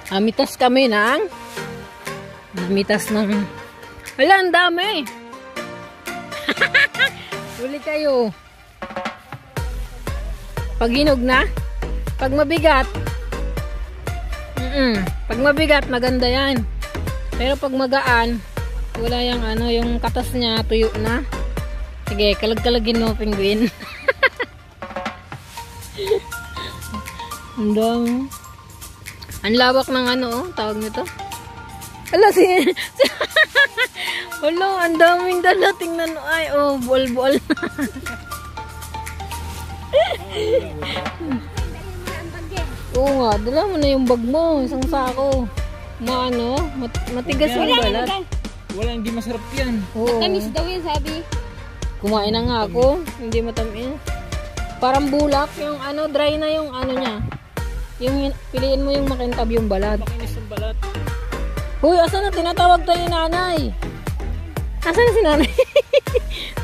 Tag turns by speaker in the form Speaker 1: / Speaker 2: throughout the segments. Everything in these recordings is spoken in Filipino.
Speaker 1: Mitas kami ng mitas ng wala, ang dami. Huli kayo. Pag hinog na, pag mabigat, pag mabigat maganda yan. Pero pag magaan, wala yung ano, yung katas niya tuyo na. Sige, kalag-kalagin mo, penguin. Ang dami. Ang lawak ng ano, oh, tawag nito. Hala, hala, ang daming dala. Tingnan mo, ay, oh, bol-bol. Oo nga, dala mo na yung bag mo, isang sako. Maano, matigas yung balat.
Speaker 2: Wala, hindi masarap yan.
Speaker 3: Matamis daw yan, sabi.
Speaker 1: Kumain na nga ako, hindi matamis. Parang bulak, yung ano, dry na yung ano niya. Yung piliin mo yung makintab yung balat.
Speaker 2: Makinis yung balat.
Speaker 1: Huy, asan na? Tinatawag tayo ni nanay. Asan na si nanay?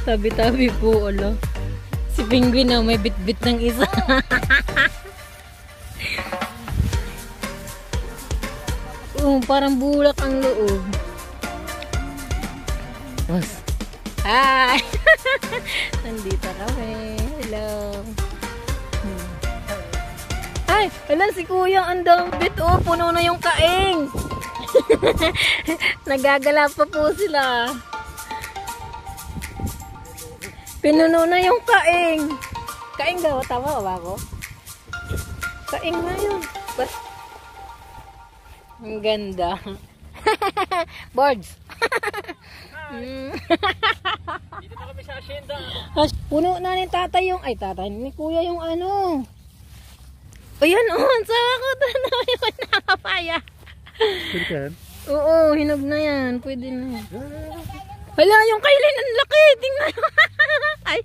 Speaker 1: Tabi-tabi po, alo. Si penguin na may bit-bit ng isa. Parang bulak ang loob. Hi! Nandito kami. Hello. Ay, wala si kuya, ang dambit, oh, puno na yung kaing. Nagagala pa po sila. Pinuno na yung kaing. Kaing daw, tama ba ako? Kaing na yun. Ang ganda. Birds.
Speaker 2: Dito na kami sa asyenda.
Speaker 1: Puno na ni tatay yung, ay tatay, ni kuya yung ano. Ayan, oh, ang sawa ko doon na yung nakapaya.
Speaker 2: Pwede ka yan?
Speaker 1: Oo, hinog na yan. Pwede na yan. Hala, yung kailin, ang laki. Tingnan. Ay.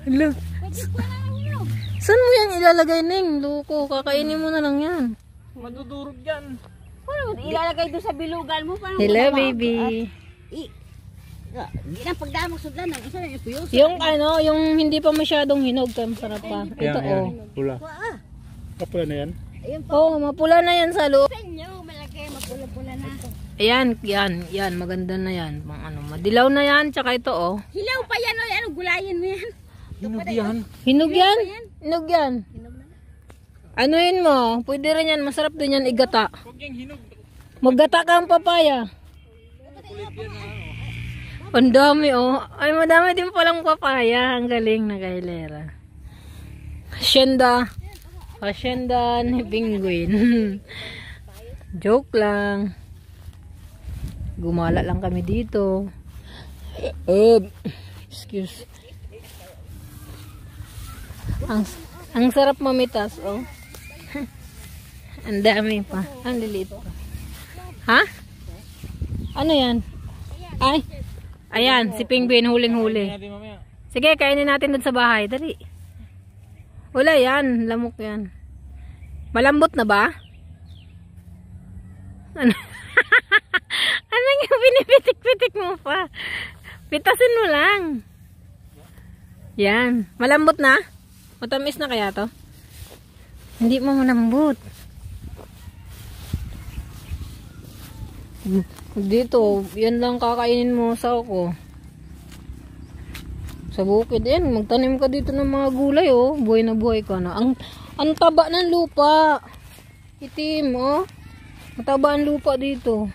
Speaker 1: Hala. Saan mo yan ilalagay, Ning? Loko, kakainin mo na lang yan.
Speaker 2: Madudurog yan.
Speaker 3: Paano ilalagay doon sa bilugan mo?
Speaker 1: Hello, baby.
Speaker 3: Hindi lang pagdaan magsudlan. Ang isa na yung puyos.
Speaker 1: Yung ano, yung hindi pa masyadong hinog, masarap pa. Ito, oh.
Speaker 2: Pula. Kapula na yan?
Speaker 1: Oo, mapula na yan sa loob.
Speaker 3: Malaki, mapula-pula na.
Speaker 1: Ayan, yan, maganda na yan. Pang ano, madilaw na yan, tsaka ito, oh.
Speaker 3: Hilaw pa yan, ano, gulayin mo yan.
Speaker 2: Hinog yan.
Speaker 1: Hinog yan? Hinog yan. Ano yun mo? Pwede rin yan, masarap din yan igata.
Speaker 2: Huwag yung hinog.
Speaker 1: Maggata ka ang papaya. Ang dami, oh. Ay, madami din palang papaya. Ang galing na kailera. Hacienda ni penguin. Joke lang. Gumala lang kami dito. Excuse. Ang sarap mamitas, oh. Ang dami pa. Ang liliit pa. Ha? Ano yan? Ay. Ayan, si penguin huling-huli. Sige, kainin natin doon sa bahay. Dali. Wala yan. Lamok yan. Malambot na ba? Ano? Ano yung pinipitik-pitik mo pa? Pitasin mo lang. Yan. Malambot na? Matamis na kaya to? Hindi mo malambot. Dito, yan lang kakainin mo sa ako. Sa bukid yan, magtanim ka dito ng mga gulay, oh. Buhay na buhay ka na. Ang taba ng lupa. Itim, oh. Mataba ang lupa dito.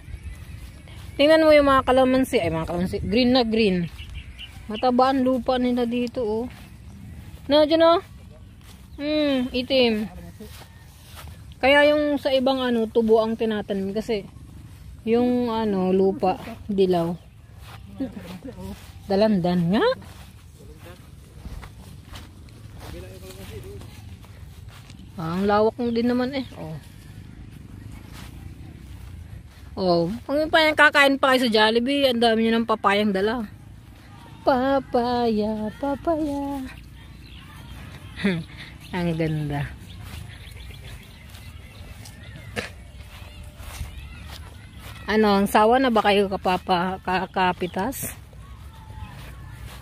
Speaker 1: Tingnan mo yung mga kalamansi. Ay, mga kalamansi. Green na green. Mataba ang lupa nila dito, oh. Na, dyan, oh. Itim. Kaya yung sa ibang ano, tubo ang tinatanim kasi yung ano, lupa, dilaw. Dalandan nga. Ang lawak mo din naman, eh. Oh. Oh, kung kakain pa kayo sa Jollibee, ang dami nyo ng papayang dala. Papaya, papaya. Ang ganda. Ano, ang sawa na ba kayo kakapitas?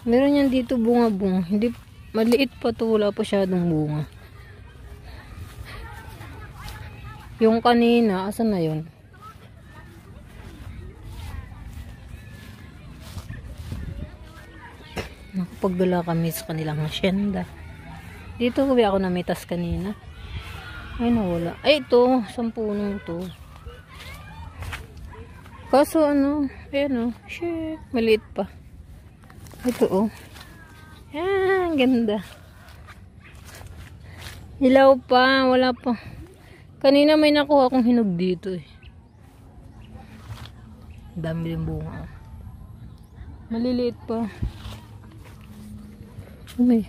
Speaker 1: Meron yan dito bunga-bunga. Hindi, maliit pa to, wala pa masyadong bunga. Yung kanina, asan na yun? Nakapagdala kami sa kanilang hacienda. Dito kami ako namitas kanina. Ay, nawala. Ay, ito. 10 punong to. Kaso ano, ayan o. Shit, maliit pa. Ito o. Yan, ganda. Hilaw pa, wala pa. Kanina may nakuha akong hinog dito eh. Dami din bunga. Maliliit pa. May